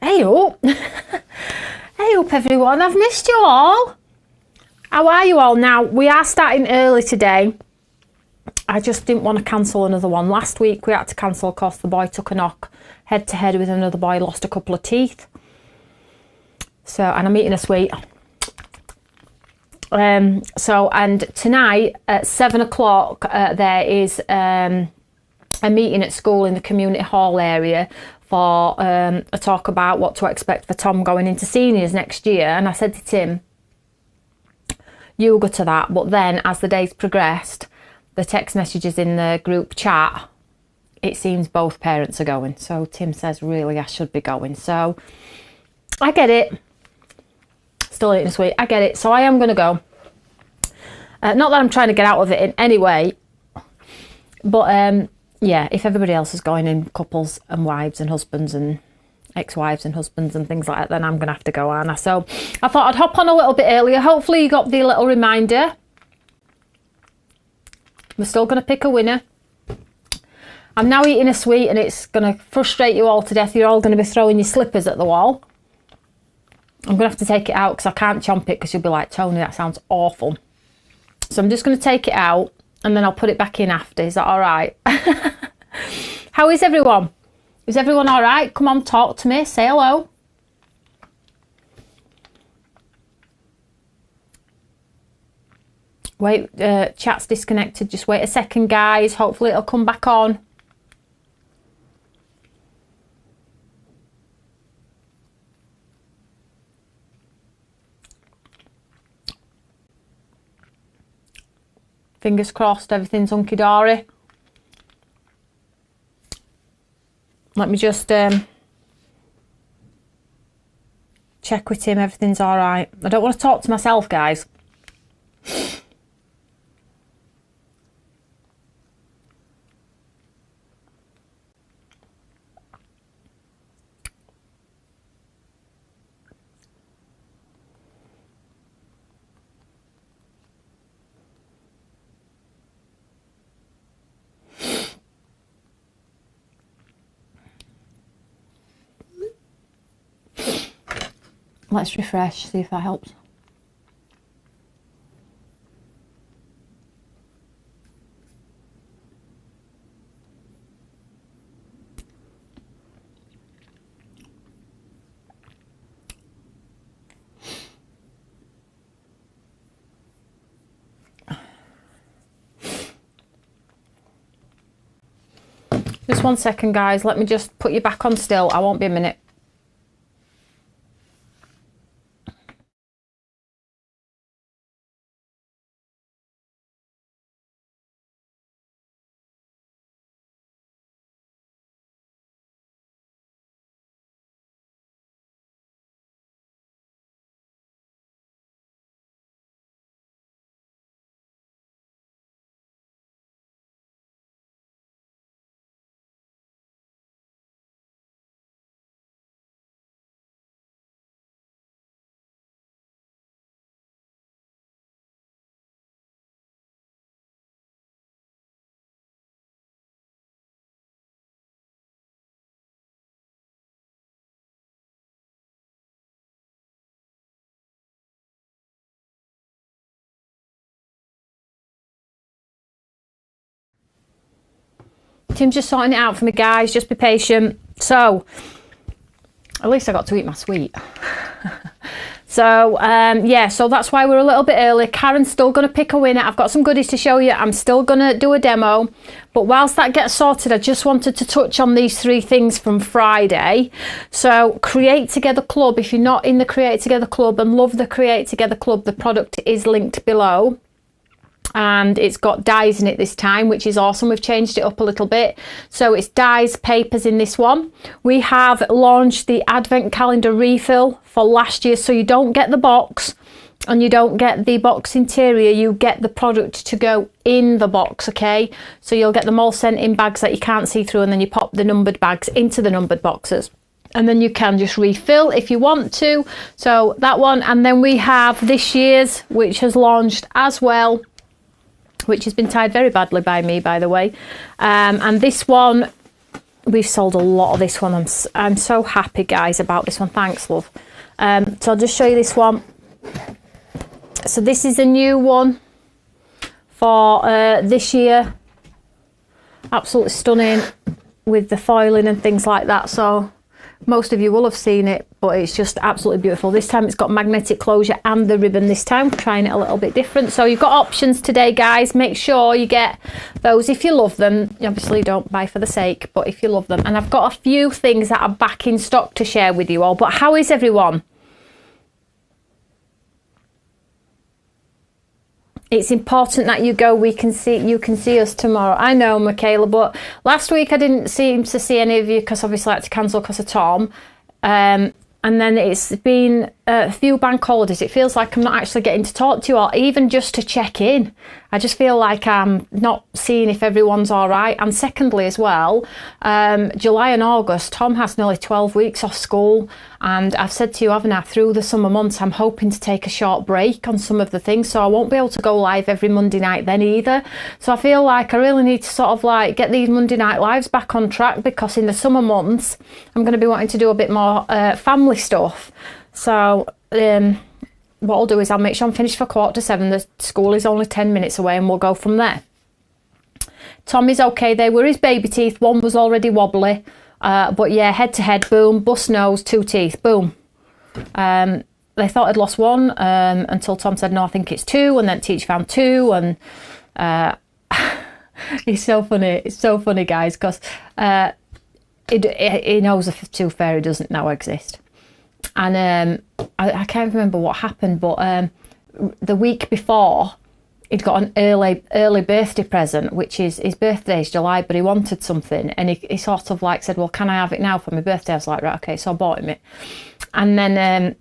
Hey up. Hey up everyone, I've missed you all. How are you all now? We are starting early today. I just didn't want to cancel another one. Last week we had to cancel because the boy took a knock head to head with another boy, lost a couple of teeth. So, and I'm eating a sweet. And tonight at 7 o'clock there is a meeting at school in the community hall area for a talk about what to expect for Tom going into seniors next year. And I said to Tim, you go to that. But then as the days progressed, the text messages in the group chat, it seems both parents are going. So Tim says, really, I should be going. So I get it. Still eating sweet. I get it. So I am going to go. Not that I'm trying to get out of it in any way. But yeah, if everybody else is going in couples and wives and husbands and ex-wives and husbands and things like that, then I'm going to have to go, aren't I? So I thought I'd hop on a little bit earlier. Hopefully you got the little reminder. We're still going to pick a winner. I'm now eating a sweet and it's going to frustrate you all to death. You're all going to be throwing your slippers at the wall. I'm going to have to take it out because I can't chomp it because you'll be like, Toni, that sounds awful. So I'm just going to take it out and then I'll put it back in after. Is that all right? How is everyone? Is everyone all right? Come on, talk to me. Say hello. Wait, chat's disconnected. Just wait a second, guys. Hopefully it'll come back on. Fingers crossed, everything's hunky-dory. Let me just check with him, everything's all right. I don't want to talk to myself, guys. Let's refresh, see if that helps. Just 1 second, guys. Let me just put you back on still. I won't be a minute. Tim's just sorting it out for me, guys. Just be patient. So, at least I got to eat my sweet. So, yeah, so that's why we're a little bit early. Karen's still going to pick a winner. I've got some goodies to show you. I'm still going to do a demo. But whilst that gets sorted, I just wanted to touch on these 3 things from Friday. So, Create Together Club. If you're not in the Create Together Club and love the Create Together Club, the product is linked below. And it's got dies in it this time, which is awesome. We've changed it up a little bit. So it's dies, papers in this one. We have launched the advent calendar refill for last year. So you don't get the box and you don't get the box interior. You get the product to go in the box, okay? So you'll get them all sent in bags that you can't see through, and then you pop the numbered bags into the numbered boxes. And then you can just refill if you want to. So that one. And then we have this year's, which has launched as well, which has been tied very badly by me, by the way. And this one we've sold a lot of this one. I'm so happy, guys, about this one. Thanks, love. So I'll just show you this one. So this is a new one for this year. Absolutely stunning with the foiling and things like that. So most of you will have seen it, but it's just absolutely beautiful. This time it's got magnetic closure and the ribbon this time, trying it a little bit different. So you've got options today, guys. Make sure you get those if you love them. Obviously don't buy for the sake, but if you love them. And I've got a few things that are back in stock to share with you all. But how is everyone? It's important that you go. You can see us tomorrow. I know, Michaela, but last week I didn't seem to see any of you because obviously I had to cancel because of Tom. And then it's been a few bank holidays. It feels like I'm not actually getting to talk to you all, even just to check in. I just feel like I'm not seeing if everyone's all right. And secondly as well, July and August, Tom has nearly 12 weeks off school. And I've said to you, haven't I, through the summer months, I'm hoping to take a short break on some of the things. So I won't be able to go live every Monday night then either. So I feel like I really need to sort of like get these Monday night lives back on track, because in the summer months, I'm going to be wanting to do a bit more family stuff. So what I'll do is I'll make sure I'm finished for 7:15. The school is only 10 minutes away and we'll go from there. Tom is okay. They were his baby teeth. One was already wobbly. But yeah, head to head, boom, bust nose, 2 teeth, boom. They thought I'd lost one until Tom said, no, I think it's 2. And then teacher found 2. And it's so funny. It's so funny, guys, because he knows the tooth fairy doesn't now exist. And I can't remember what happened, but the week before, he'd got an early birthday present, which is his birthday's July, but he wanted something, and he sort of like said, well, can I have it now for my birthday? I was like, right, okay, so I bought him it. And then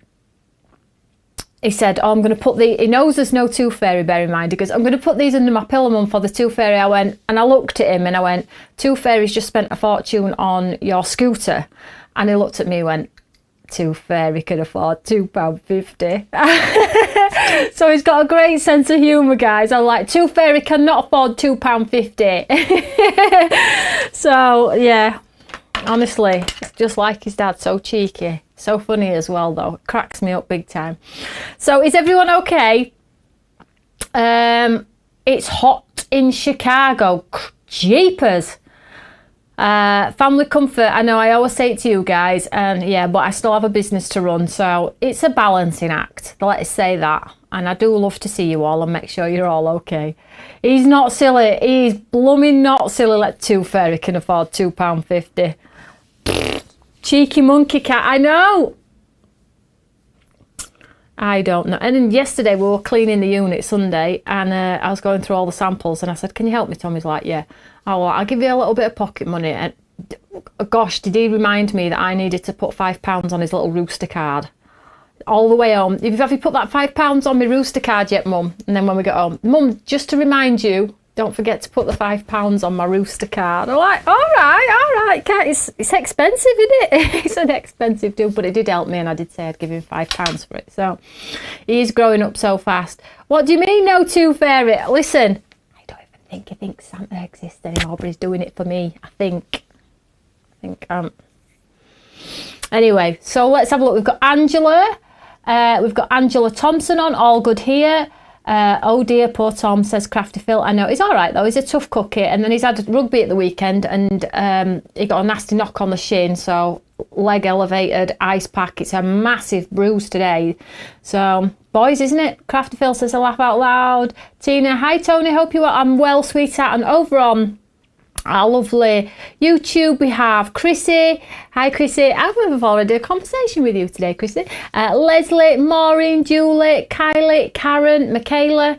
he said, oh, I'm going to put he knows there's no tooth fairy, bear in mind. He goes, I'm going to put these under my pillow, Mum, for the tooth fairy. I went, and I looked at him and I went, tooth fairy's just spent a fortune on your scooter. And he looked at me and went, tooth fairy can afford £2.50. So he's got a great sense of humour, guys. I'm like, tooth fairy cannot afford £2.50. So yeah, honestly, it's just like his dad, so cheeky, so funny as well though. It cracks me up big time. So is everyone okay? It's hot in Chicago. Jeepers. Family comfort, I know I always say it to you guys, and yeah, but I still have a business to run, so it's a balancing act, let's say that. And I do love to see you all and make sure you're all okay. He's not silly, he's blooming not silly. Let tooth fairy can afford £2.50. Cheeky monkey cat, I know. I don't know. And then yesterday we were cleaning the unit Sunday, and I was going through all the samples, and I said, can you help me? Tommy's like, yeah. Oh, well, I'll give you a little bit of pocket money. And gosh, did he remind me that I needed to put £5 on his little Rooster card all the way home. Have you put that £5 on my Rooster card yet, Mum? And then when we get home, Mum, just to remind you, don't forget to put the £5 on my Rooster card. I'm like, all right. It's expensive, isn't it? It's an expensive deal, but it did help me, and I did say I'd give him £5 for it. So he is growing up so fast. What do you mean, no tooth fairy? Listen, I don't even think he thinks Santa exists anymore, but he's doing it for me, I think. Anyway, so let's have a look. We've got Angela. We've got Angela Thompson on. All good here. Oh dear, poor Tom, says Crafty Phil. I know, he's all right though, he's a tough cookie. And then he's had rugby at the weekend, and he got a nasty knock on the shin, so leg elevated, ice pack. It's a massive bruise today. So, boys, isn't it? Crafty Phil says, I laugh out loud. Tina, hi Tony, hope you are. I'm well, sweetheart. And over on our lovely YouTube, we have Chrissy. Hi Chrissy, I've already had a conversation with you today, Chrissy. Leslie, Maureen, Julie, Kylie, Karen, Michaela.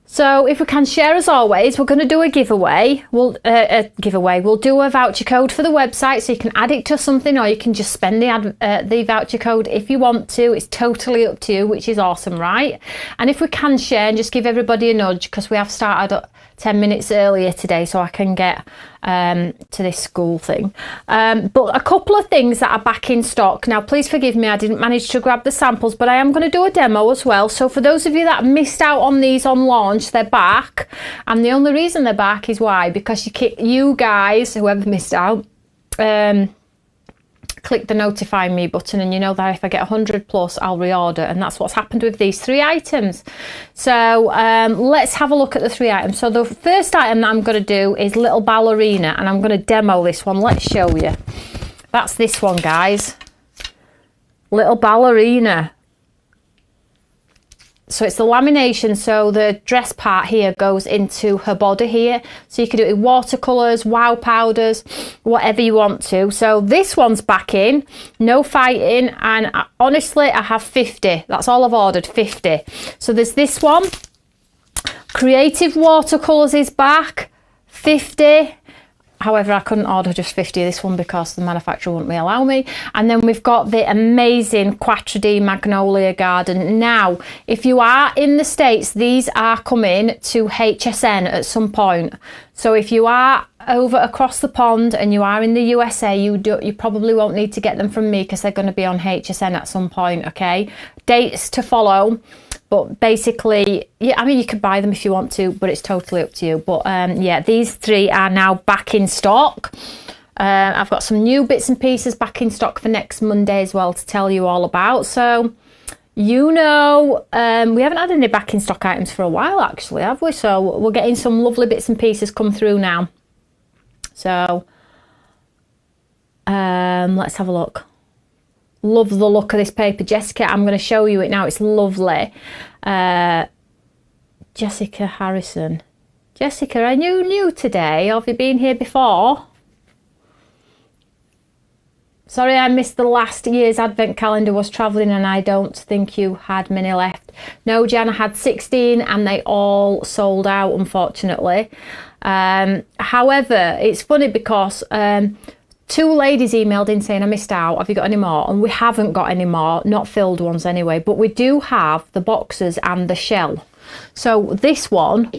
So if we can share, as always, we're going to do a giveaway. We'll do a voucher code for the website, so you can add it to something, or you can just spend the voucher code if you want to. It's totally up to you, which is awesome, right? And if we can share and just give everybody a nudge, because we have started 10 minutes earlier today, so I can get to this school thing. But a couple of things that are back in stock. Now, please forgive me, I didn't manage to grab the samples, but I am going to do a demo as well. So for those of you that missed out on these on launch, they're back. And the only reason they're back is why? Because you guys, whoever missed out, click the notify me button, and you know that if I get 100 plus I'll reorder, and that's what's happened with these 3 items. So let's have a look at the 3 items. So the first item that I'm going to do is Little Ballerina, and I'm going to demo this one. Let's show you. That's this one, guys. Little Ballerina. So it's the lamination, so the dress part here goes into her body here. So you can do it with watercolours, wow powders, whatever you want to. So this one's back in, no fighting, and honestly I have 50. That's all I've ordered, 50. So there's this one. Creative Watercolours is back, 50. However, I couldn't order just 50 of this one because the manufacturer wouldn't allow me. And then we've got the amazing Quattro D Magnolia Garden. Now, if you are in the States, these are coming to HSN at some point. So if you are over across the pond and you are in the USA, you probably won't need to get them from me because they're going to be on HSN at some point, okay? Dates to follow. But basically, yeah, I mean, you could buy them if you want to, but it's totally up to you. But yeah, these 3 are now back in stock. I've got some new bits and pieces back in stock for next Monday as well to tell you all about. So, you know, we haven't had any back in stock items for a while, actually, have we? So we're getting some lovely bits and pieces come through now. So, let's have a look. Love the look of this paper, Jessica. I'm going to show you it now. It's lovely. Jessica Harrison. Jessica, are you new today? Have you been here before? Sorry, I missed the last year's advent calendar. Was travelling and I don't think you had many left. No, Jan, I had 16 and they all sold out, unfortunately. However, it's funny because 2 ladies emailed in saying I missed out, have you got any more? And we haven't got any more, not filled ones anyway, but we do have the boxes and the shell. So this one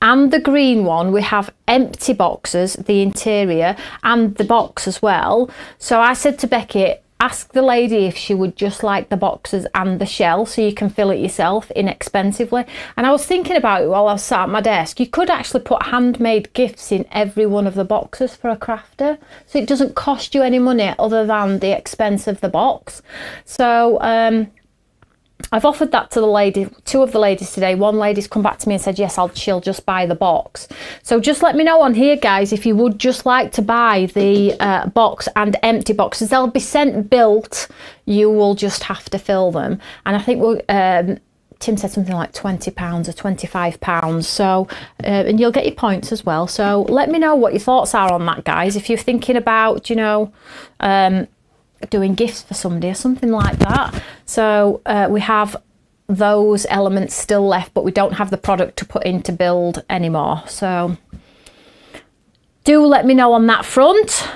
and the green one, we have empty boxes, the interior and the box as well. So I said to Becky, ask the lady if she would just like the boxes and the shell so you can fill it yourself inexpensively. And I was thinking about it while I was sat at my desk. You could actually put handmade gifts in every one of the boxes for a crafter, so it doesn't cost you any money other than the expense of the box. So I've offered that to the lady, 2 of the ladies today. One lady's come back to me and said, yes, she'll just buy the box. So just let me know on here, guys, if you would just like to buy the box and empty boxes. They'll be sent built. You will just have to fill them. And I think Tim said something like £20 or £25. So, and you'll get your points as well. So let me know what your thoughts are on that, guys. If you're thinking about, you know, doing gifts for somebody or something like that. So we have those elements still left, but we don't have the product to put in to build anymore. So do let me know on that front.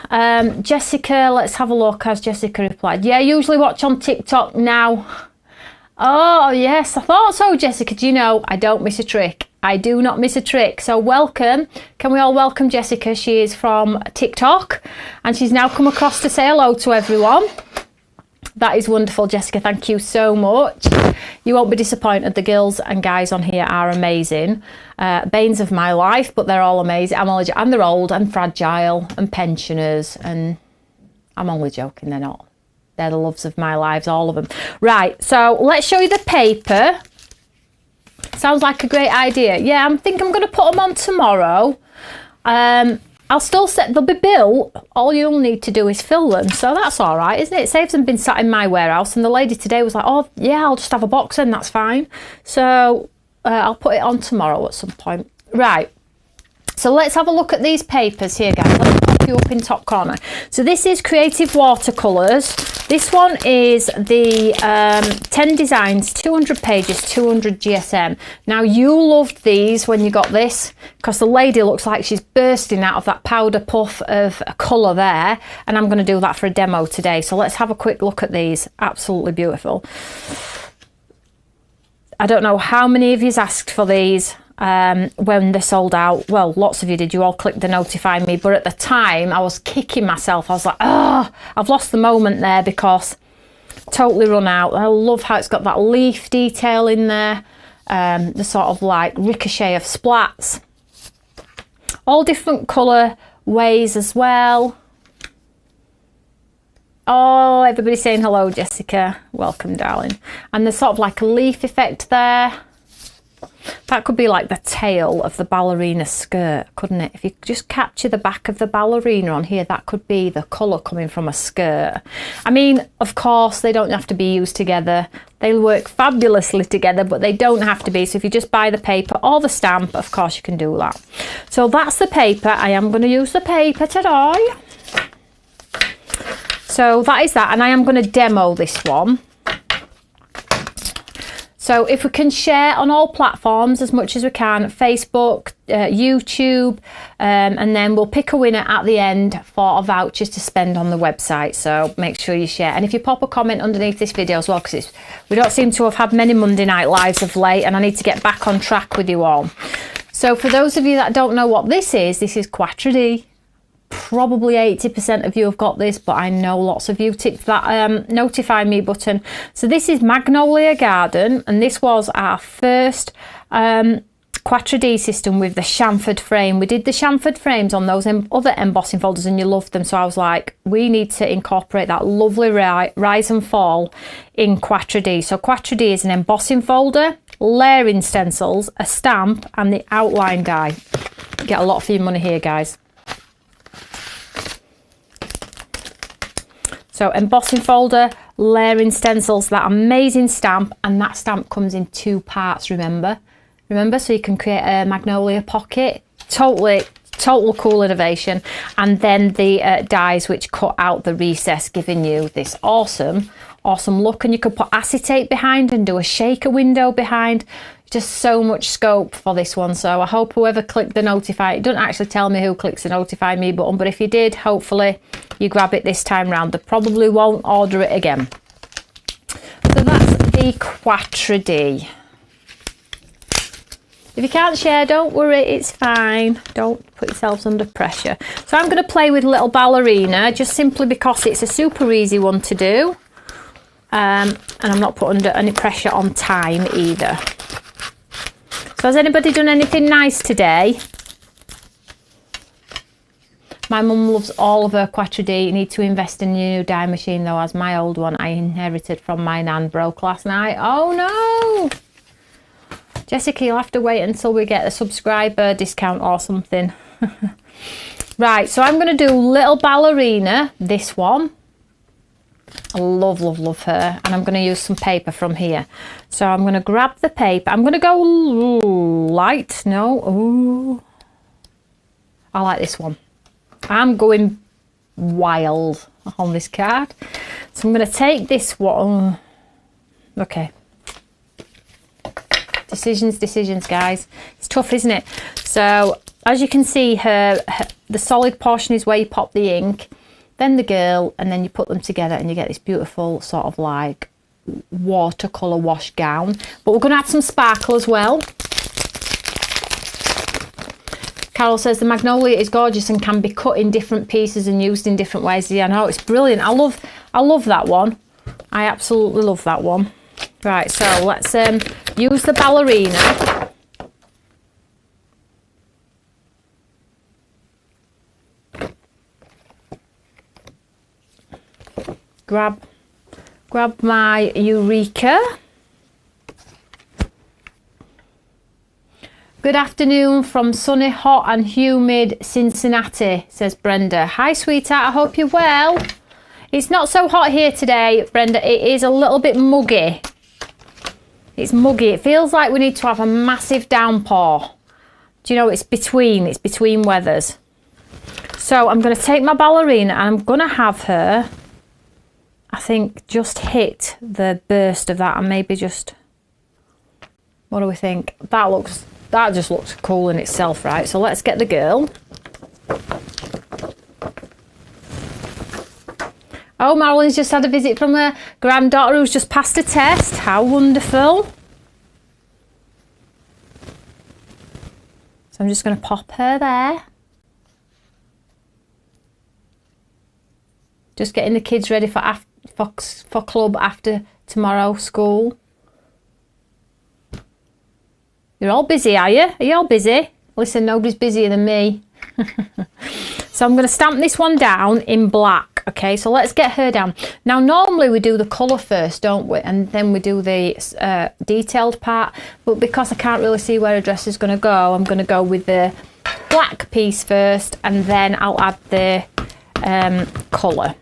Jessica, let's have a look. Has Jessica replied? Yeah, I usually watch on TikTok now. Oh yes, I thought so, Jessica. Do you know, I don't miss a trick. I do not miss a trick. So welcome. Can we all welcome Jessica? She is from TikTok and she's now come across to say hello to everyone. That is wonderful, Jessica. Thank you so much. You won't be disappointed. The girls and guys on here are amazing. Banes of my life, but they're all amazing. And they're old and fragile and pensioners, and I'm only joking, they're not. They're the loves of my lives, all of them. Right, so let's show you the paper. Sounds like a great idea. Yeah, I think I'm going to put them on tomorrow. I'll still set, they'll be built. All you'll need to do is fill them. So that's all right, isn't it? It saves them being sat in my warehouse. And the lady today was like, oh, yeah, I'll just have a box in, that's fine. So I'll put it on tomorrow at some point. Right. So let's have a look at these papers here, guys. Let me pop you up in top corner. So this is Creative Watercolours. This one is the 10 designs, 200 pages, 200 GSM. Now you loved these when you got this because the lady looks like she's bursting out of that powder puff of colour there. And I'm going to do that for a demo today. So let's have a quick look at these. Absolutely beautiful. I don't know how many of you's asked for these. When they sold out. Well, lots of you did. You all clicked the notify me, but at the time I was kicking myself. I was like, oh, I've lost the moment there because totally run out. I love how it's got that leaf detail in there, the sort of like ricochet of splats, all different colour ways as well. Oh, everybody's saying hello, Jessica. Welcome, darling. And there's sort of like a leaf effect there. That could be like the tail of the ballerina skirt, couldn't it? If you just capture the back of the ballerina on here, that could be the colour coming from a skirt. I mean, of course, they don't have to be used together. They work fabulously together, but they don't have to be. So if you just buy the paper or the stamp, of course you can do that. So that's the paper. I am going to use the paper today. So that is that, and I am going to demo this one. So if we can share on all platforms as much as we can, Facebook, YouTube, and then we'll pick a winner at the end for vouchers to spend on the website. So make sure you share. And if you pop a comment underneath this video as well, because we don't seem to have had many Monday Night Lives of late, and I need to get back on track with you all. So for those of you that don't know what this is Quattro. Probably 80% of you have got this, but I know lots of you ticked that notify me button. So this is Magnolia Garden, and this was our first Quattro D system with the chamfered frame. We did the chamfered frames on those other embossing folders and you loved them, so I was like, we need to incorporate that lovely rise and fall in Quattro D. So Quattro D is an embossing folder, layering stencils, a stamp and the outline die. Get a lot for your money here, guys. So embossing folder, layering stencils, that amazing stamp, and that stamp comes in 2 parts, remember, so you can create a magnolia pocket. Total cool innovation. And then the dies which cut out the recess, giving you this awesome look. And you could put acetate behind and do a shaker window behind. Just so much scope for this one. So I hope whoever clicked the notify, it doesn't actually tell me who clicks the notify me button, but if you did, hopefully you grab it this time round. They probably won't order it again. So that's the Quattro D. If you can't share, don't worry, it's fine. Don't put yourselves under pressure. So I'm going to play with Little Ballerina, just simply because it's a super easy one to do. And I'm not put under any pressure on time either. So has anybody done anything nice today? My mum loves all of her Quattro D. You need to invest in your new die machine though, as my old one I inherited from my nan broke last night. Oh no! Jessica, you'll have to wait until we get a subscriber discount or something. Right, so I'm going to do Little Ballerina, this one. I love her, and I'm going to use some paper from here. So I'm going to grab the paper. I'm going to go light. No, ooh. I like this one. I'm going wild on this card. So I'm going to take this one. Okay. Decisions, guys. It's tough, isn't it? So as you can see, the solid portion is where you pop the ink, then the girl, and then you put them together and you get this beautiful sort of like watercolour wash gown. But we're going to add some sparkle as well. Carol says the magnolia is gorgeous and can be cut in different pieces and used in different ways. Yeah, I know, it's brilliant. I love that one. I absolutely love that one. Right, so let's use the ballerina. Grab my Eureka. Good afternoon from sunny, hot and humid Cincinnati, says Brenda. Hi sweetheart, I hope you're well. It's not so hot here today, Brenda. It is a little bit muggy. It's muggy. It feels like we need to have a massive downpour. Do you know, it's between weathers. So I'm going to take my ballerina and I'm going to have her, I think, just hit the burst of that and maybe just, what do we think? That just looks cool in itself, right? So let's get the girl. Oh, Marilyn's just had a visit from her granddaughter who's just passed a test. How wonderful. So I'm just going to pop her there. Just getting the kids ready for club after tomorrow school. You're all busy, are you? Are you all busy? Listen, nobody's busier than me. So I'm going to stamp this one down in black. black. Okay, so let's get her down. Now normally we do the colour first, don't we, and then we do the detailed part, but because I can't really see where her dress is going to go, I'm going to go with the black piece first, and then I'll add the colour.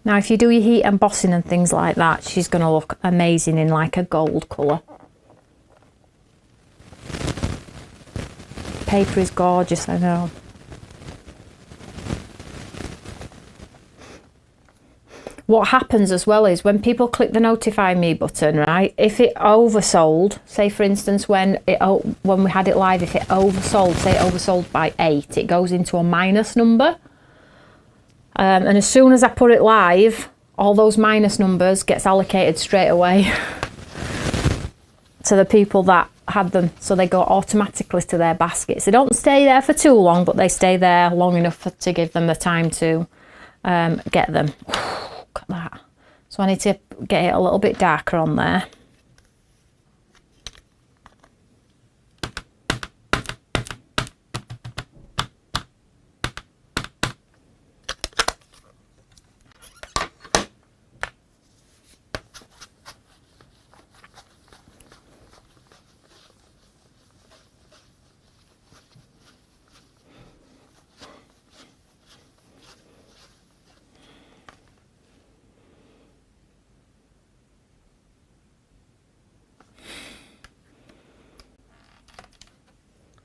Now if you do your heat embossing and things like that, she's going to look amazing in like a gold colour. Paper is gorgeous, I know. What happens as well is when people click the notify me button, right, if it oversold, say for instance when we had it live, if it oversold, say it oversold by 8, it goes into a minus number. And as soon as I put it live, all those minus numbers gets allocated straight away to the people that had them, so they go automatically to their baskets. They don't stay there for too long, but they stay there long enough to give them the time to get them. Look at that. So I need to get it a little bit darker on there.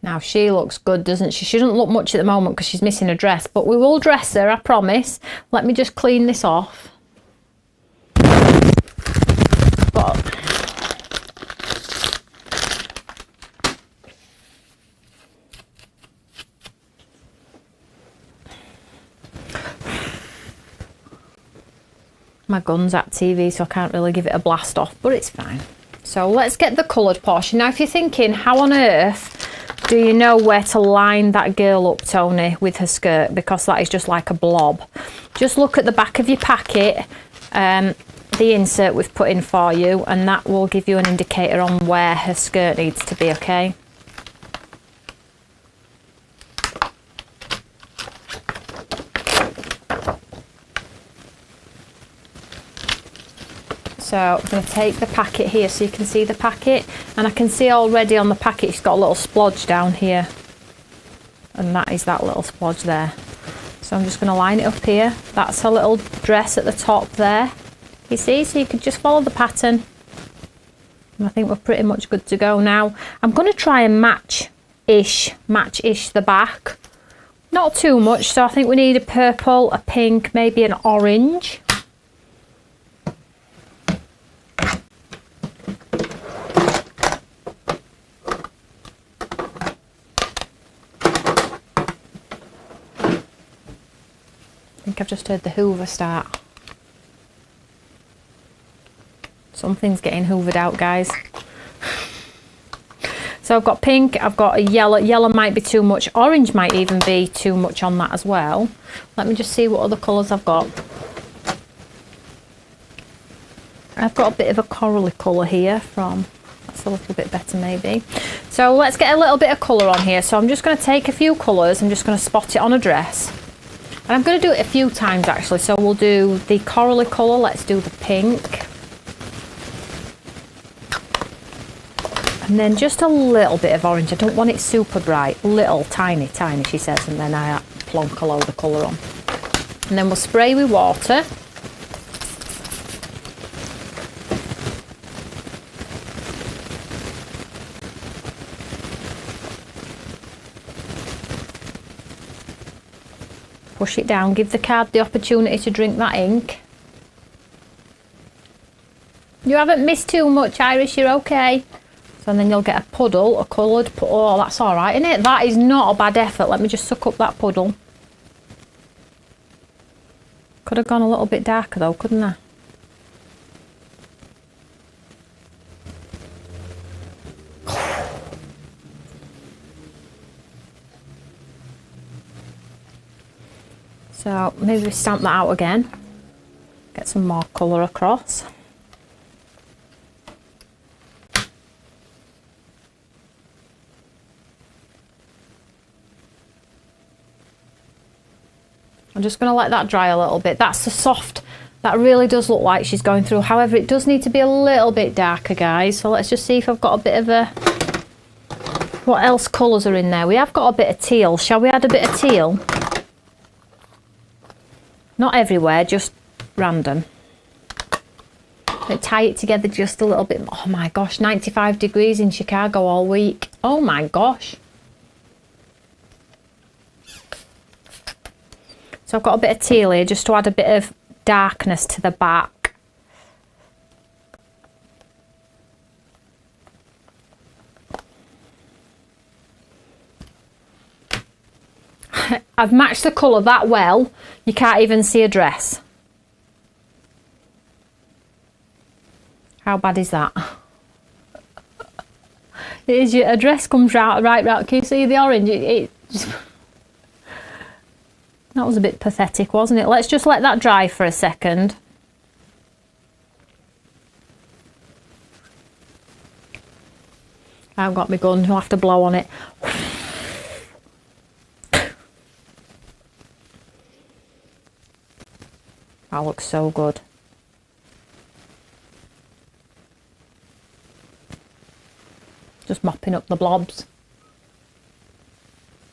Now she looks good, doesn't she? She doesn't look much at the moment because she's missing a dress, but we will dress her, I promise. Let me just clean this off. My gun's at TV, so I can't really give it a blast off, but it's fine. So let's get the coloured portion. Now if you're thinking, how on earth do you know where to line that girl up, Toni, with her skirt? Because that is just like a blob. Just look at the back of your packet, the insert we've put in for you, and that will give you an indicator on where her skirt needs to be, okay? So I'm going to take the packet here so you can see the packet, and I can see already on the packet it's got a little splodge down here, and that is that little splodge there. So I'm just going to line it up here. That's a little dress at the top there, you see, so you could just follow the pattern, and I think we're pretty much good to go. Now I'm going to try and match-ish the back, not too much, so I think we need a purple, a pink, maybe an orange. I think I've just heard the hoover start. Something's getting hoovered out, guys. So I've got pink, I've got a yellow. Yellow might be too much. Orange might even be too much on that as well. Let me just see what other colours I've got. I've got a bit of a corally colour here from, that's a little bit better maybe. So let's get a little bit of colour on here. So I'm just going to take a few colours, I'm just going to spot it on a dress. And I'm going to do it a few times actually, so we'll do the corally colour, let's do the pink. And then just a little bit of orange, I don't want it super bright, little, tiny, she says, and then I plonk a load of colour on. And then we'll spray with water. Push it down, give the card the opportunity to drink that ink. You haven't missed too much, Iris, you're okay. So then you'll get a puddle, a coloured puddle. Oh, that's all right, isn't it? That is not a bad effort. Let me just suck up that puddle. Could have gone a little bit darker though, couldn't I? So maybe we stamp that out again, get some more colour across. I'm just going to let that dry a little bit. That's the soft, that really does look like she's going through. However, it does need to be a little bit darker, guys. So let's just see if I've got a bit of a, what else colours are in there? We have got a bit of teal. Shall we add a bit of teal? Not everywhere, just random. Tie it together just a little bit. Oh my gosh, 95 degrees in Chicago all week. Oh my gosh. So I've got a bit of teal here just to add a bit of darkness to the back. I've matched the colour that well, you can't even see a dress. How bad is that? It is, a dress comes right round. Can you see the orange? That was a bit pathetic, wasn't it? Let's just let that dry for a second. I haven't got my gun, I'll have to blow on it. That looks so good. Just mopping up the blobs.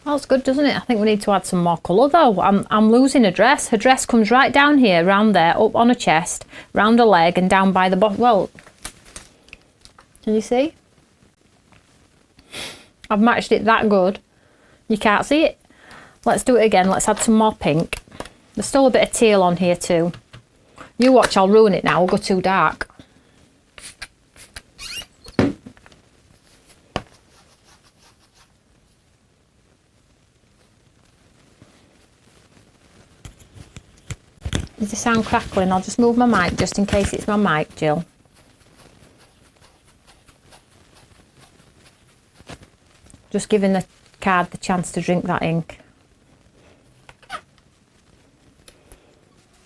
That's good, doesn't it? I think we need to add some more colour though. I'm losing her dress. Her dress comes right down here, round there, up on her chest, round her leg and down by the bottom. Well, can you see? I've matched it that good. You can't see it. Let's do it again. Let's add some more pink. There's still a bit of teal on here too. You watch, I'll ruin it now. We'll go too dark. Does it sound crackling? I'll just move my mic just in case it's my mic, Jill. Just giving the card the chance to drink that ink.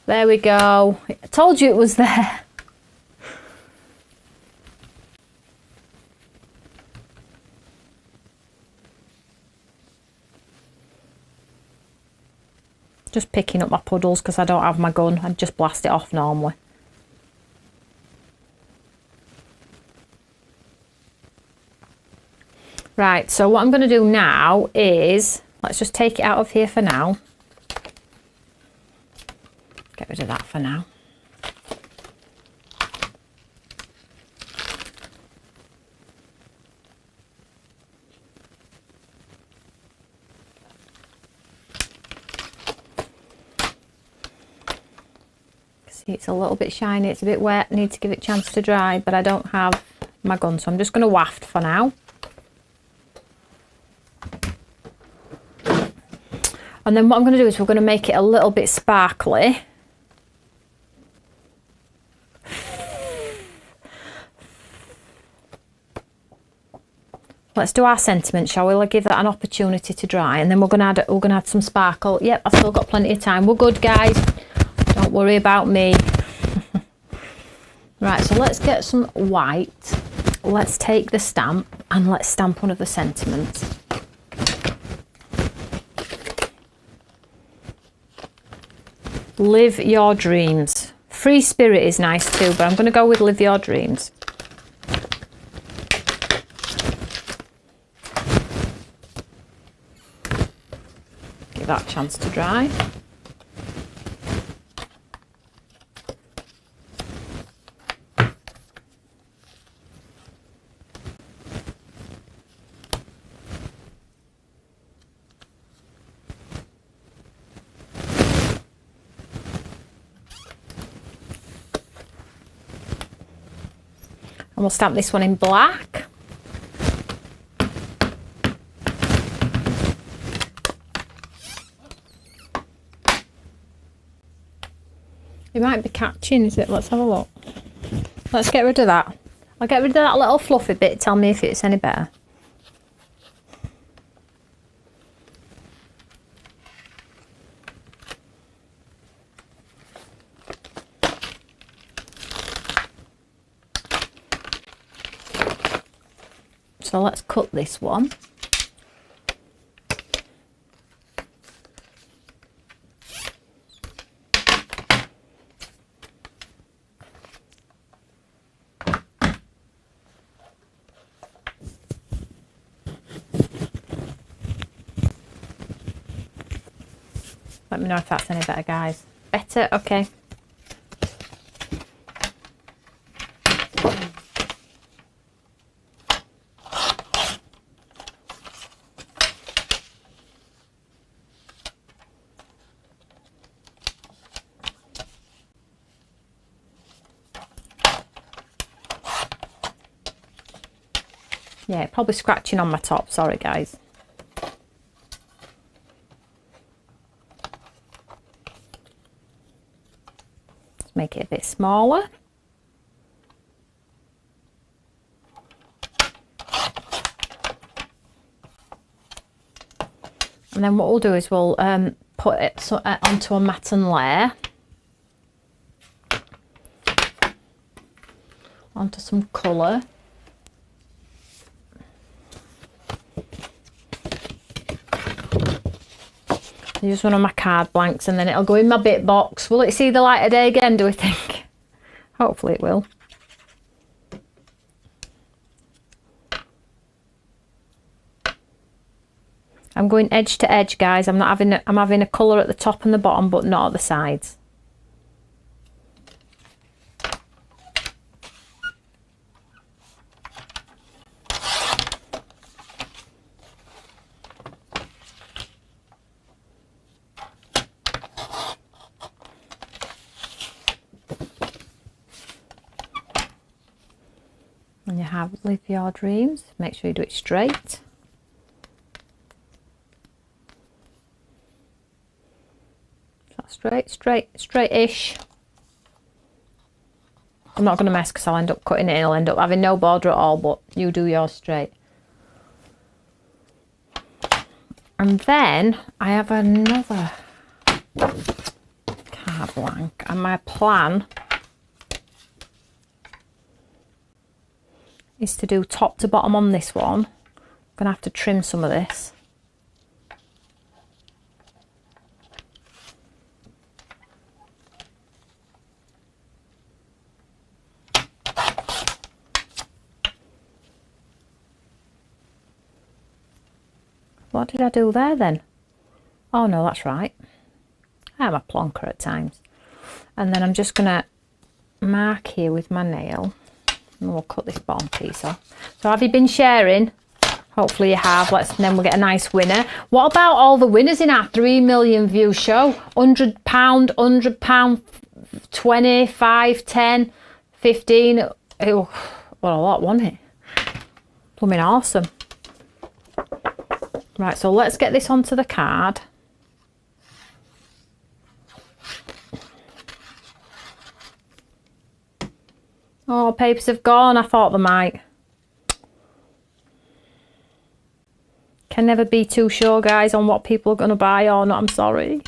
There we go. I told you it was there. Just picking up my puddles because I don't have my gun. I'd just blast it off normally. Right, so what I'm going to do now is, let's just take it out of here for now. Get rid of that for now. See, it's a little bit shiny, it's a bit wet, I need to give it a chance to dry, but I don't have my gun, so I'm just going to waft for now. And then what I'm going to do is we're going to make it a little bit sparkly. Let's do our sentiment, shall we? Let's give that an opportunity to dry, and then we're going to add some sparkle. Yep, I've still got plenty of time. We're good, guys. Don't worry about me. Right, so let's get some white. Let's take the stamp and let's stamp one of the sentiments. Live your dreams. Free spirit is nice too, but I'm going to go with live your dreams. Give that a chance to dry. And we'll stamp this one in black. It might be catching, is it? Let's have a look. Let's get rid of that. I'll get rid of that little fluffy bit. Tell me if it's any better. So let's cut this one. Let me know if that's any better, guys. Better? Okay. Yeah, probably scratching on my top. Sorry, guys. Let's make it a bit smaller. And then what we'll do is we'll put it onto a matten layer. Onto some colour. Use one of my card blanks and then it'll go in my bit box. Will it see the light of day again, do we think? Hopefully it will. I'm going edge to edge, guys. I'm having a colour at the top and the bottom, but not at the sides. And you have Live Your Dreams. Make sure you do it straight. Straight-ish. I'm not going to mess because I'll end up cutting it and I'll end up having no border at all, but you do yours straight. And then I have another card blank, and my plan is to do top to bottom on this one. I'm going to have to trim some of this. What did I do there then? Oh no, that's right. I am a plonker at times. And then I'm just going to mark here with my nail. And we'll cut this bottom piece off. So have you been sharing? Hopefully you have. Then we'll get a nice winner. What about all the winners in our 3 million view show? £100, £100, 20, 5, 10, 15. Oh, what a lot, wasn't it? Blooming awesome. Right, so let's get this onto the card. Oh, papers have gone. I thought they might. Can never be too sure, guys, on what people are going to buy or not. I'm sorry.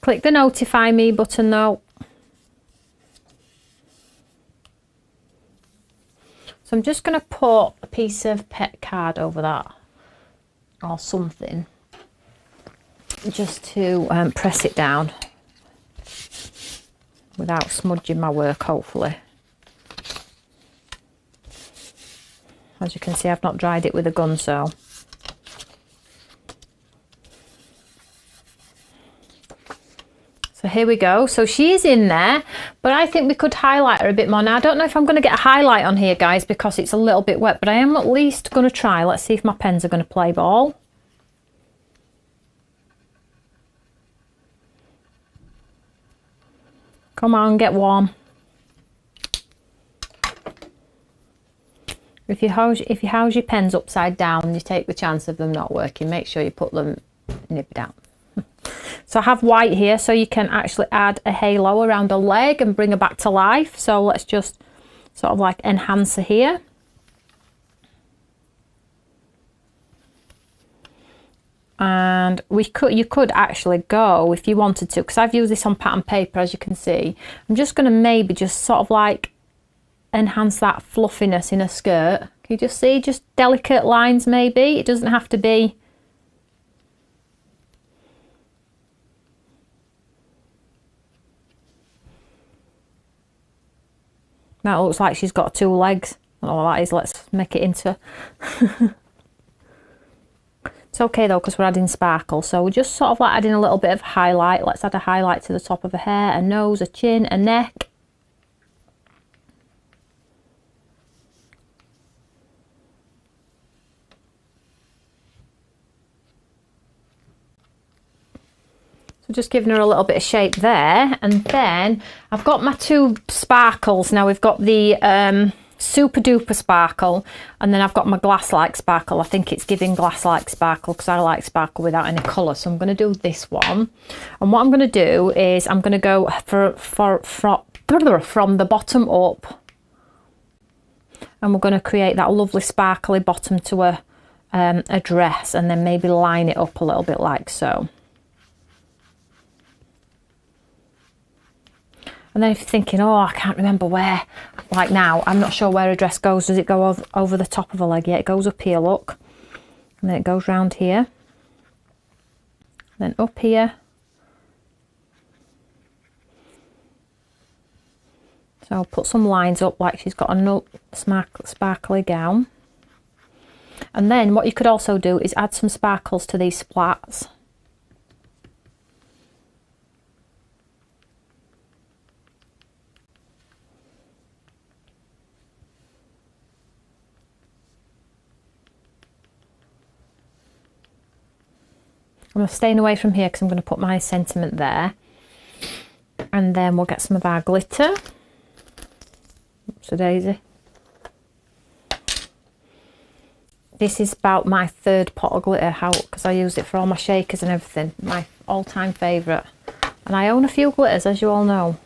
Click the notify me button though. So I'm just going to put a piece of pet card over that or something just to press it down without smudging my work, hopefully. As you can see, I've not dried it with a gun, so. So here we go. So she's in there, but I think we could highlight her a bit more. Now, I don't know if I'm going to get a highlight on here, guys, because it's a little bit wet, but I am at least going to try. Let's see if my pens are going to play ball. Come on, get warm. If you house your pens upside down, you take the chance of them not working. Make sure you put them nib down. So I have white here, so you can actually add a halo around a leg and bring her back to life. So let's just sort of like enhance her here. And you could actually go, if you wanted to, because I've used this on pattern paper, as you can see. I'm just going to maybe just sort of like enhance that fluffiness in a skirt. Can you just see, just delicate lines maybe? It doesn't have to be. That looks like she's got 2 legs. I don't know what that is. Let's make it into. It's okay though, because we're adding sparkle. So we're just sort of like adding a little bit of highlight. Let's add a highlight to the top of a hair, a nose, a chin, a neck. So just giving her a little bit of shape there. And then I've got my two sparkles. Now we've got the super duper sparkle, and then I've got my glass like sparkle. I think it's giving glass like sparkle because I like sparkle without any colour. So I'm going to do this one. And what I'm going to do is I'm going to go from the bottom up. And we're going to create that lovely sparkly bottom to a dress, and then maybe line it up a little bit like so. And then if you're thinking, oh, I can't remember where, like now, I'm not sure where a dress goes. Does it go over the top of a leg? Yeah, it goes up here, look. And then it goes round here. Then up here. So I'll put some lines up like she's got a sparkly gown. And then what you could also do is add some sparkles to these splats. I'm staying away from here because I'm going to put my sentiment there. And then we'll get some of our glitter. Oops a daisy. This is about my third pot of glitter because I used it for all my shakers and everything. My all-time favourite. And I own a few glitters, as you all know.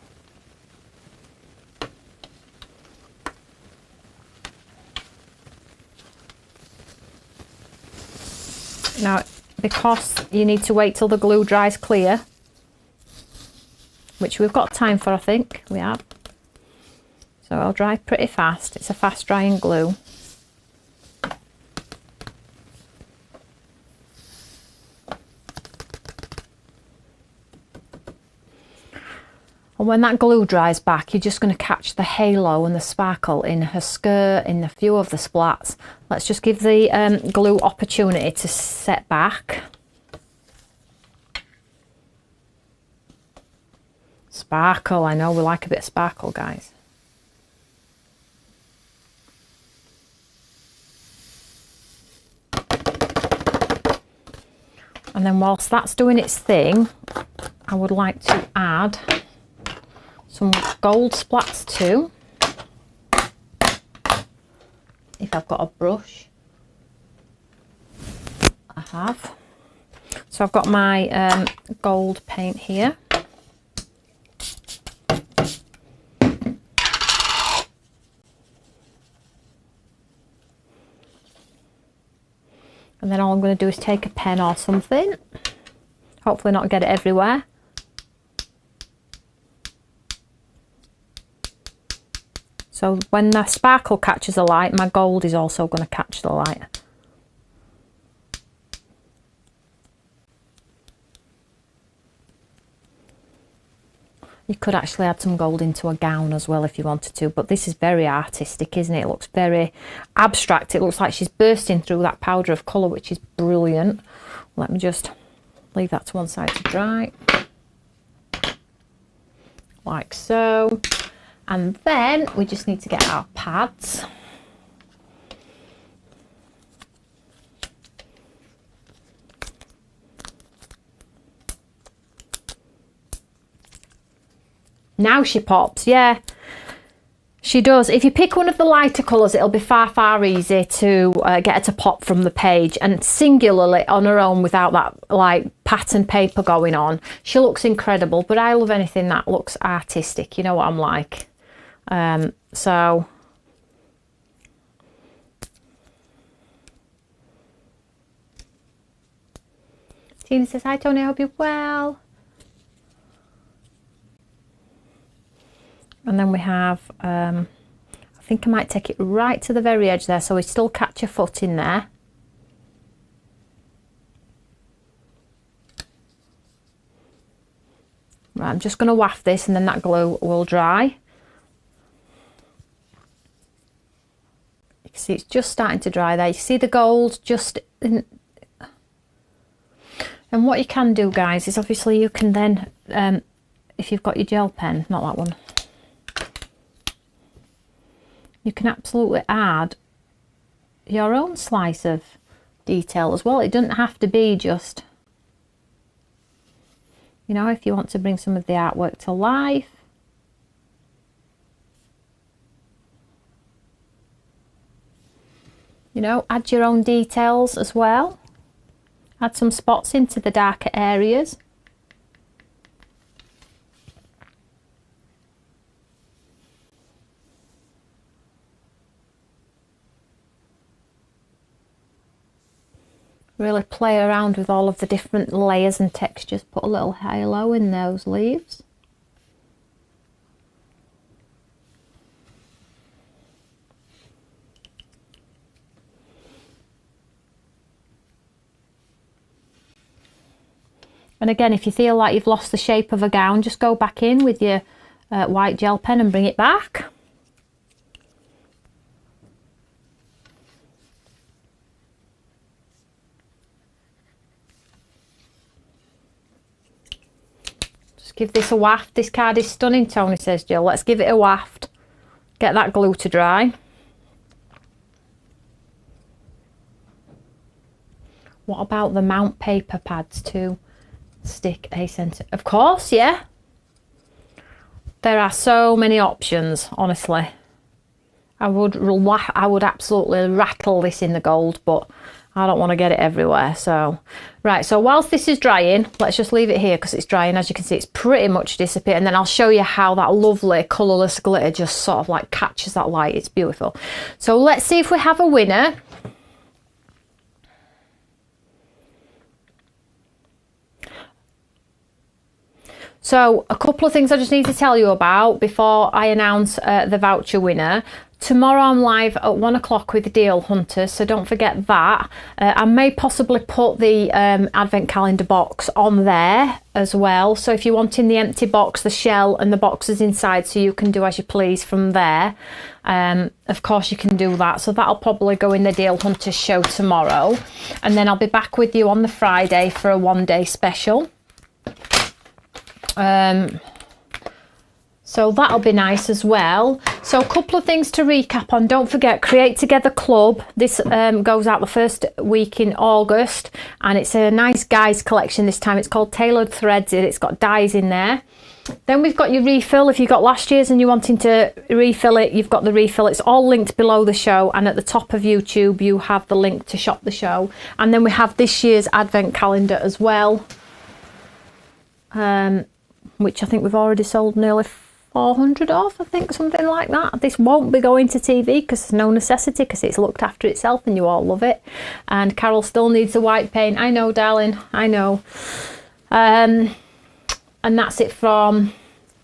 Now, because you need to wait till the glue dries clear, which we've got time for, I think we have. So it'll dry pretty fast. It's a fast drying glue. And when that glue dries back, you're just going to catch the halo and the sparkle in her skirt, in a few of the splats. Let's just give the glue opportunity to set back. Sparkle, I know we like a bit of sparkle, guys. And then whilst that's doing its thing, I would like to add some gold splats too, if I've got a brush. I have. So I've got my gold paint here. And then all I'm going to do is take a pen or something, hopefully not get it everywhere. So when the sparkle catches the light, my gold is also going to catch the light. You could actually add some gold into a gown as well if you wanted to, but this is very artistic, isn't it? It looks very abstract. It looks like she's bursting through that powder of colour, which is brilliant. Let me just leave that to one side to dry. Like so. And then we just need to get our pads. Now she pops, yeah, she does. If you pick one of the lighter colours, it'll be far easier to get her to pop from the page, and singularly on her own without that like pattern paper going on, she looks incredible. But I love anything that looks artistic, you know what I'm like. So Tina says, hi Toni, I hope you're well. And then we have, I think I might take it right to the very edge there, so we still catch a foot in there. Right, I'm just going to waft this and then that glue will dry. You can see it's just starting to dry there. You see the gold just in, And what you can do, guys, is obviously you can then, if you've got your gel pen, not that one, you can absolutely add your own slice of detail as well. It doesn't have to be just, you know, if you want to bring some of the artwork to life. You know, add your own details as well. Add some spots into the darker areas. Really play around with all of the different layers and textures. Put a little halo in those leaves. And again, if you feel like you've lost the shape of a gown, just go back in with your white gel pen and bring it back. Just give this a waft. This card is stunning, Tony, says Jill. Let's give it a waft. Get that glue to dry. What about the Mount paper pads too? Stick a centre, of course, yeah. There are so many options, honestly. I would absolutely rattle this in the gold, but I don't want to get it everywhere. So right, so whilst this is drying, let's just leave it here because it's drying. As you can see, it's pretty much disappeared, and then I'll show you how that lovely colourless glitter just sort of like catches that light. It's beautiful. So let's see if we have a winner. So a couple of things I just need to tell you about before I announce the voucher winner. Tomorrow I'm live at 1 o'clock with the Deal Hunters, so don't forget that. I may possibly put the advent calendar box on there as well. So if you're wanting the empty box, the shell and the boxes inside, so you can do as you please from there. Of course you can do that. So that'll probably go in the Deal Hunters show tomorrow. And then I'll be back with you on the Friday for a one-day special. So that'll be nice as well. So a couple of things to recap on. Don't forget, Create Together Club. This goes out the first week in August, and it's a nice guys collection this time. It's called Tailored Threads. It's got dies in there. Then we've got your refill. If you got last year's and you're wanting to refill it, you've got the refill. It's all linked below the show, and at the top of YouTube you have the link to shop the show. And then we have this year's advent calendar as well, which I think we've already sold nearly 400 off, I think, something like that. This won't be going to TV because there's no necessity, because it's looked after itself and you all love it. And Carol still needs the white paint. I know, darling, I know. And that's it from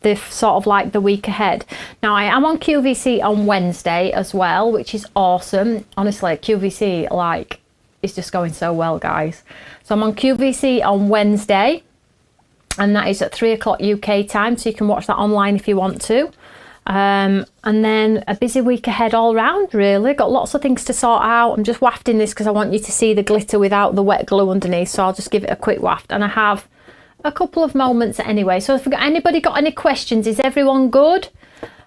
the sort of like the week ahead. Now I am on QVC on Wednesday as well, which is awesome. Honestly, QVC like is just going so well, guys. So I'm on QVC on Wednesday, and that is at 3 o'clock UK time, so you can watch that online if you want to. And then a busy week ahead all round, really. Got lots of things to sort out. I'm just wafting this because I want you to see the glitter without the wet glue underneath, so I'll just give it a quick waft. And I have a couple of moments anyway. So if anybody got any questions, is everyone good?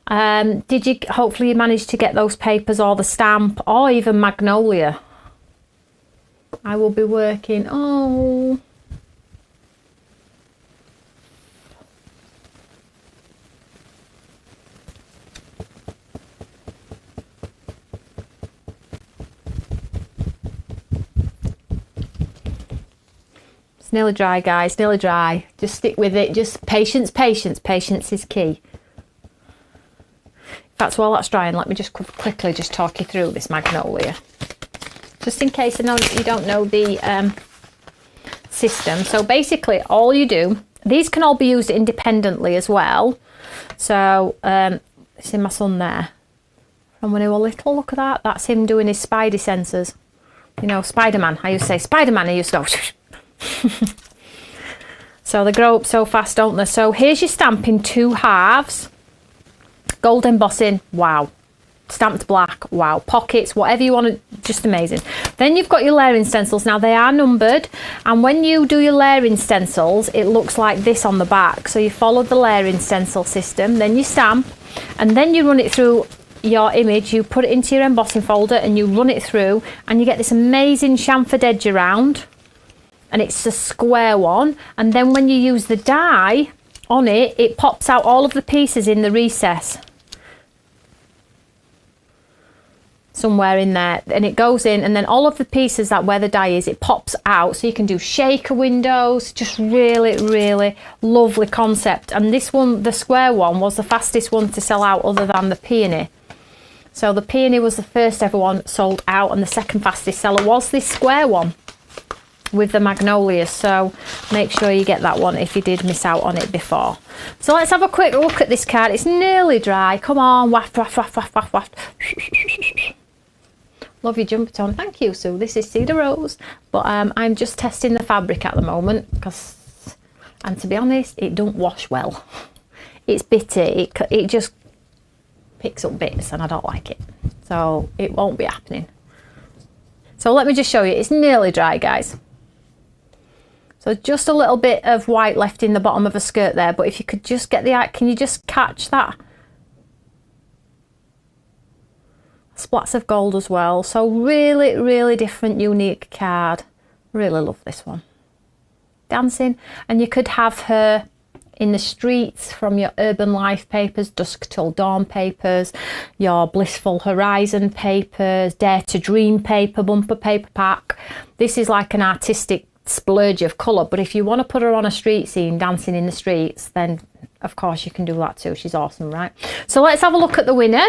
Did you, hopefully you managed to get those papers or the stamp or even Magnolia. I will be working, oh... It's nearly dry, guys, nearly dry. Just stick with it. Just patience, patience. Patience is key. In fact, while that's drying, let me just quickly just talk you through this Magnolia. Just in case I know that you don't know the system. So basically, all you do, these can all be used independently as well. So, see my son there. And when he was little, look at that. That's him doing his Spidey sensors. You know, Spider-Man. I used to say Spider-Man. I used to go... So they grow up so fast, don't they? So here's your stamp in 2 halves. Gold embossing, wow. Stamped black, wow. Pockets, whatever you want to, just amazing. Then you've got your layering stencils. Now they are numbered, and when you do your layering stencils, it looks like this on the back. So you follow the layering stencil system, then you stamp, and then you run it through your image. You put it into your embossing folder and you run it through, and you get this amazing chamfered edge around, and it's a square one. And then when you use the die on it, it pops out all of the pieces in the recess somewhere in there, and it goes in, and then all of the pieces that where the die is, it pops out, so you can do shaker windows. Just really, really lovely concept. And this one, the square one, was the fastest one to sell out other than the peony. So the peony was the first ever one sold out, and the second fastest seller was this square one with the magnolias. So make sure you get that one if you did miss out on it before. So let's have a quick look at this card. It's nearly dry. Come on, waft, waft, waft, waft, waft, waft. Love your jumper, Toni. Thank you, Sue. This is Cedar Rose, but I'm just testing the fabric at the moment, because, and to be honest, it don't wash well. It's bitty. It just picks up bits, and I don't like it, so it won't be happening. So let me just show you. It's nearly dry, guys. So just a little bit of white left in the bottom of a skirt there, but if you could just get the, can you just catch that? Splats of gold as well. So really, really different, unique card. Really love this one. Dancing, and you could have her in the streets from your Urban Life papers, Dusk Till Dawn papers, your Blissful Horizon papers, Dare to Dream paper, bumper paper pack. This is like an artistic splurge of colour, but if you want to put her on a street scene dancing in the streets, then of course you can do that too. She's awesome, right? So let's have a look at the winner.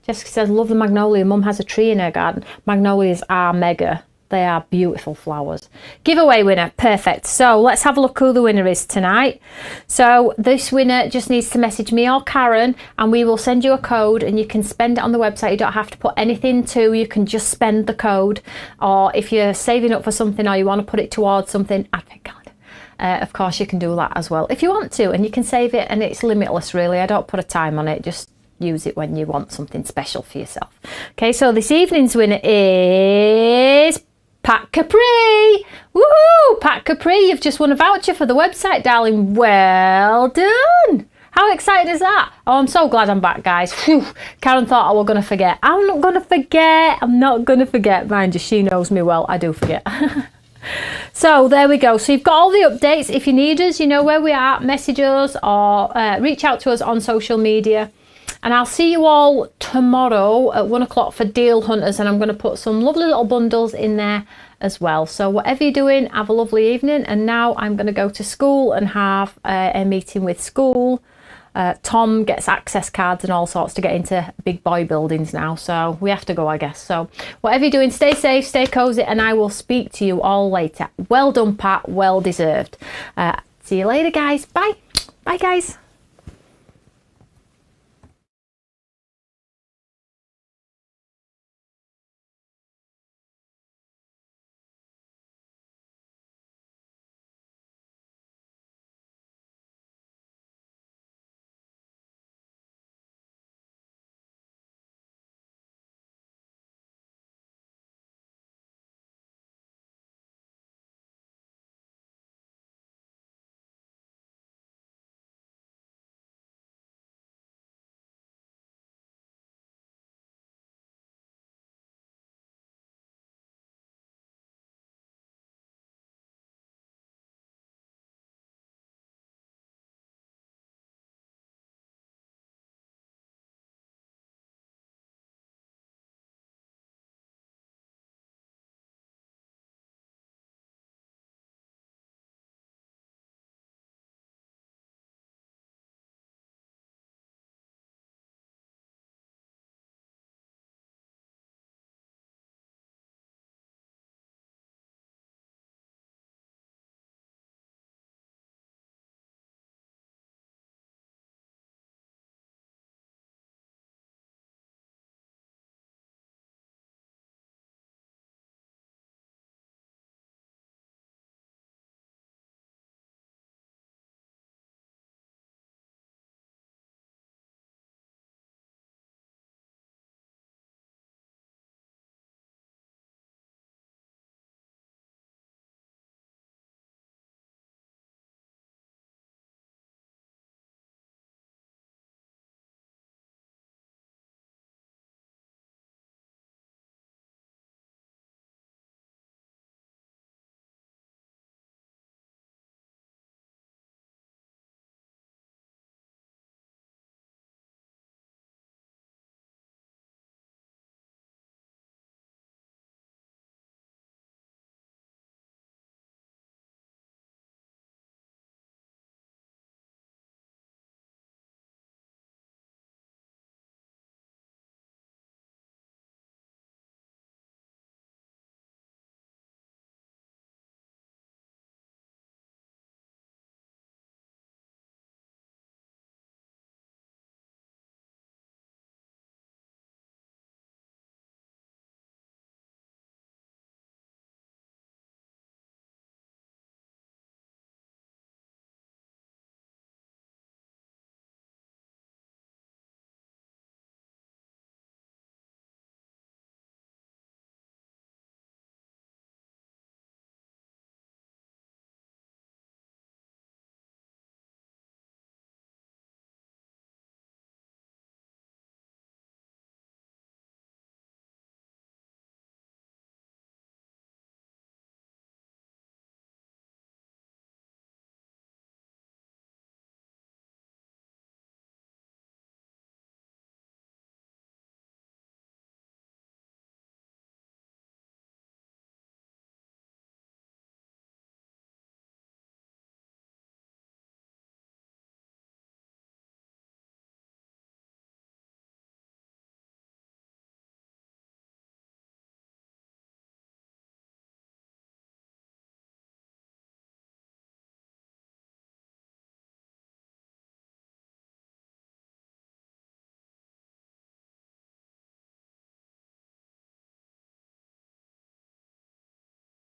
Jessica says, love the magnolia. Mum has a tree in her garden. Magnolias are mega. They are beautiful flowers. Giveaway winner. Perfect. So let's have a look who the winner is tonight. So this winner just needs to message me or Karen, and we will send you a code, and you can spend it on the website. You don't have to put anything to. You can just spend the code. Or if you're saving up for something, or you want to put it towards something, advent calendar, of course you can do that as well if you want to, and you can save it, and it's limitless really. I don't put a time on it. Just use it when you want something special for yourself. Okay, so this evening's winner is Pat Capri. Woohoo! Pat Capri, you've just won a voucher for the website, darling. Well done. How exciting is that? Oh, I'm so glad I'm back, guys. Whew. Karen thought I was going to forget. I'm not going to forget. I'm not going to forget. Mind you, she knows me well. I do forget. So there we go. So you've got all the updates. If you need us, you know where we are. Message us or reach out to us on social media. And I'll see you all tomorrow at 1 o'clock for Deal Hunters, and I'm going to put some lovely little bundles in there as well. So whatever you're doing, have a lovely evening. And now I'm going to go to school and have a meeting with school. Tom gets access cards and all sorts to get into big boy buildings now, so we have to go, I guess. So whatever you're doing, stay safe, stay cozy, and I will speak to you all later. Well done, Pat. Well deserved. See you later, guys. Bye. Bye, guys.